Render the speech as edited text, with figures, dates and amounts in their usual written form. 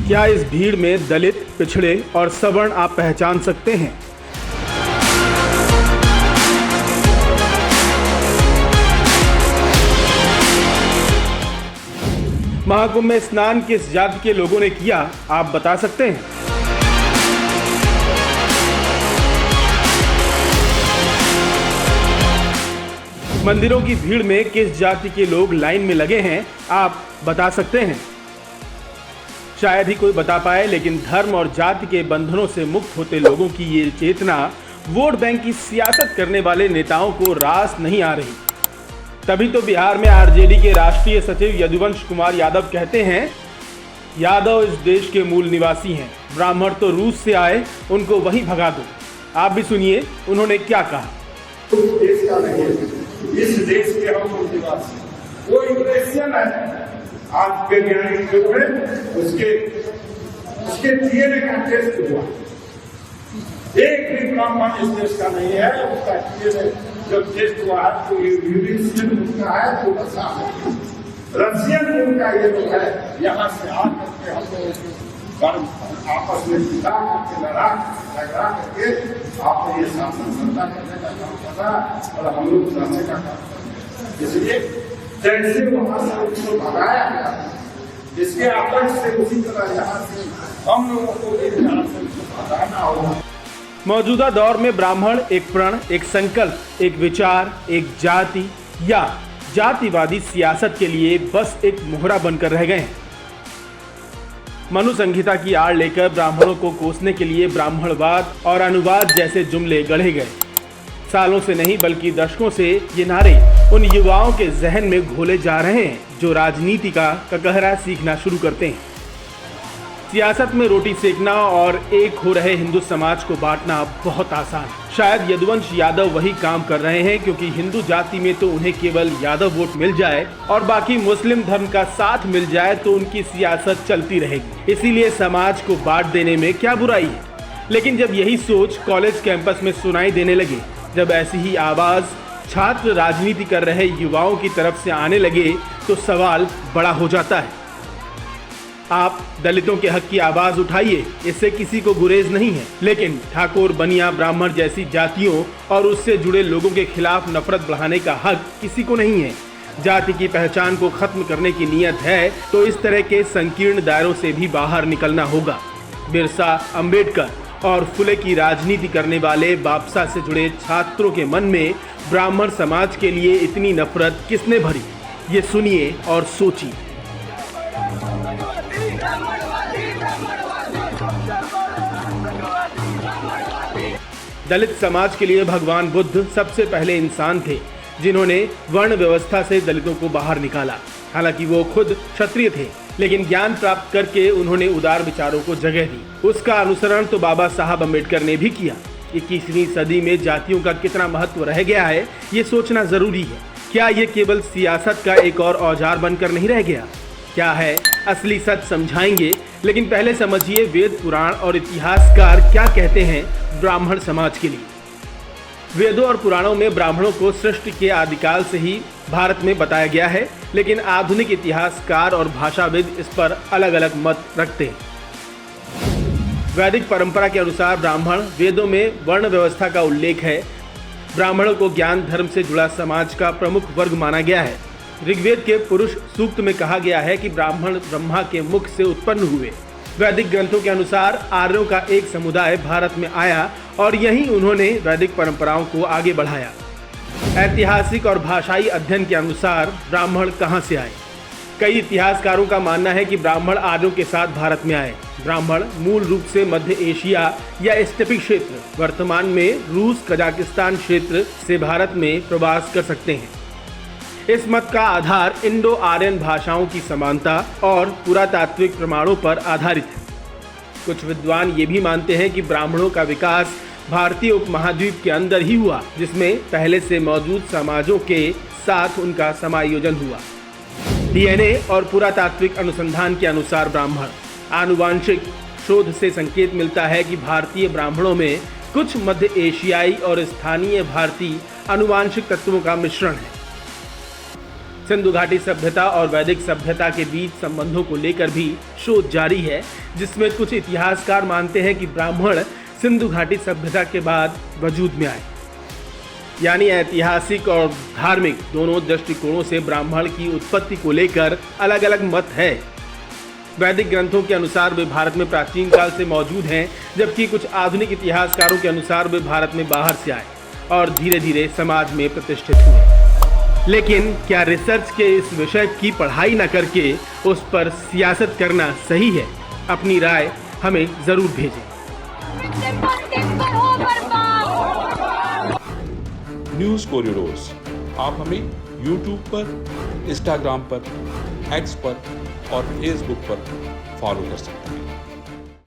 क्या इस भीड़ में दलित, पिछड़े और सवर्ण आप पहचान सकते हैं? महाकुंभ में स्नान किस जाति के लोगों ने किया, आप बता सकते हैं? मंदिरों की भीड़ में किस जाति के लोग लाइन में लगे हैं, आप बता सकते हैं? शायद ही कोई बता पाए, लेकिन धर्म और जाति के बंधनों से मुक्त होते लोगों की ये चेतना वोट बैंक की सियासत करने वाले नेताओं को रास नहीं आ रही। तभी तो बिहार में आरजेडी के राष्ट्रीय सचिव यदुवंश कुमार यादव कहते हैं, यादव इस देश के मूल निवासी हैं, ब्राह्मण तो रूस से आए, उनको वहीं भगा दो। आप भी सुनिए उन्होंने क्या कहा। देश का नहीं, इस देश के हम मूल निवासी, वो इंग्रेसियन है। आज के वैज्ञानिक युग में उसके डीएनए का टेस्ट हुआ, एक भी ब्राह्मण इस देश का नहीं है। उसका डीएनए जब टेस्ट हुआ है तो ये यूरेशियन उनका है, तो बसा है रशियन उनका ये लोग है। यहाँ से आकर के हम लोग आपस में जुटा करके लड़ा झगड़ा करके आपने ये शासन सत्ता करने का काम करा और हम लोग जाने का काम करा। इसलिए जैसे वहां से उसको भगाया गया, इसके आतंक से उसी तरह यहाँ से हम लोगों को एक तरह से उसको भगाना होगा। मौजूदा दौर में ब्राह्मण एक प्रण, एक संकल्प, एक विचार, एक जाति या जातिवादी सियासत के लिए बस एक मोहरा बनकर रह गए हैं। मनु संहिता की आड़ लेकर ब्राह्मणों को कोसने के लिए ब्राह्मणवाद और अनुवाद जैसे जुमले गढ़े गए। सालों से नहीं बल्कि दशकों से ये नारे उन युवाओं के जहन में घोले जा रहे हैं जो राजनीति का ककहरा सीखना शुरू करते हैं। सियासत में रोटी सेकना और एक हो रहे हिंदू समाज को बांटना बहुत आसान है। शायद यदुवंश यादव वही काम कर रहे हैं, क्योंकि हिंदू जाति में तो उन्हें केवल यादव वोट मिल जाए और बाकी मुस्लिम धर्म का साथ मिल जाए तो उनकी सियासत चलती रहेगी। इसीलिए समाज को बांट देने में क्या बुराई है। लेकिन जब यही सोच कॉलेज कैंपस में सुनाई देने लगे, जब ऐसी ही आवाज छात्र राजनीति कर रहे युवाओं की तरफ से आने लगे, तो सवाल बड़ा हो जाता है। आप दलितों के हक की आवाज उठाइए, इससे किसी को गुरेज नहीं है, लेकिन ठाकुर, बनिया, ब्राह्मण जैसी जातियों और उससे जुड़े लोगों के खिलाफ नफरत बढ़ाने का हक किसी को नहीं है। जाति की पहचान को खत्म करने की नीयत है तो इस तरह के संकीर्ण दायरों से भी बाहर निकलना होगा। बिरसा, अंबेडकर और फुले की राजनीति करने वाले बापसा से जुड़े छात्रों के मन में ब्राह्मण समाज के लिए इतनी नफरत किसने भरी, ये सुनिए और सोचिए। दलित समाज के लिए भगवान बुद्ध सबसे पहले इंसान थे जिन्होंने वर्ण व्यवस्था से दलितों को बाहर निकाला। हालांकि वो खुद क्षत्रिय थे, लेकिन ज्ञान प्राप्त करके उन्होंने उदार विचारों को जगह दी। उसका अनुसरण तो बाबा साहब अम्बेडकर ने भी किया। 21वीं सदी में जातियों का कितना महत्व रह गया है, ये सोचना जरूरी है। क्या ये केवल सियासत का एक और औजार बनकर नहीं रह गया? क्या है असली सच, समझाएंगे। लेकिन पहले समझिए वेद, पुराण और इतिहासकार क्या कहते हैं ब्राह्मण समाज के लिए। वेदों और पुराणों में ब्राह्मणों को सृष्टि के आदिकाल से ही भारत में बताया गया है, लेकिन आधुनिक इतिहासकार और भाषाविद इस पर अलग अलग मत रखते हैं। वैदिक परंपरा के अनुसार ब्राह्मण वेदों में वर्ण व्यवस्था का उल्लेख है। ब्राह्मणों को ज्ञान धर्म से जुड़ा समाज का प्रमुख वर्ग माना गया है। ऋग्वेद के पुरुष सूक्त में कहा गया है कि ब्राह्मण ब्रह्मा के मुख से उत्पन्न हुए। वैदिक ग्रंथों के अनुसार आर्यों का एक समुदाय भारत में आया और यहीं उन्होंने वैदिक परंपराओं को आगे बढ़ाया। ऐतिहासिक और भाषाई अध्ययन के अनुसार ब्राह्मण कहाँ से आए? कई इतिहासकारों का मानना है कि ब्राह्मण आर्यों के साथ भारत में आए। ब्राह्मण मूल रूप से मध्य एशिया या स्टेपिक क्षेत्र, वर्तमान में रूस, कजाकिस्तान क्षेत्र से भारत में प्रवास कर सकते हैं। इस मत का आधार इंडो आर्यन भाषाओं की समानता और पुरातात्विक प्रमाणों पर आधारित है। कुछ विद्वान ये भी मानते हैं कि ब्राह्मणों का विकास भारतीय उपमहाद्वीप के अंदर ही हुआ, जिसमें पहले से मौजूद समाजों के साथ उनका समायोजन हुआ। डीएनए और पुरातात्विक अनुसंधान के अनुसार ब्राह्मण आनुवांशिक शोध से संकेत मिलता है कि भारतीय ब्राह्मणों में कुछ मध्य एशियाई और स्थानीय भारतीय आनुवांशिक तत्वों का मिश्रण है। सिंधु घाटी सभ्यता और वैदिक सभ्यता के बीच संबंधों को लेकर भी शोध जारी है, जिसमें कुछ इतिहासकार मानते हैं कि ब्राह्मण सिंधु घाटी सभ्यता के बाद वजूद में आए। यानी ऐतिहासिक और धार्मिक दोनों दृष्टिकोणों से ब्राह्मण की उत्पत्ति को लेकर अलग अलग मत है। वैदिक ग्रंथों के अनुसार वे भारत में प्राचीन काल से मौजूद हैं, जबकि कुछ आधुनिक इतिहासकारों के अनुसार वे भारत में बाहर से आए और धीरे धीरे समाज में प्रतिष्ठित हुए। लेकिन क्या रिसर्च के इस विषय की पढ़ाई न करके उस पर सियासत करना सही है? अपनी राय हमें जरूर भेजें। न्यूज़ कोरिडोर्स आप हमें YouTube पर, Instagram पर, X पर और Facebook पर फॉलो कर सकते हैं।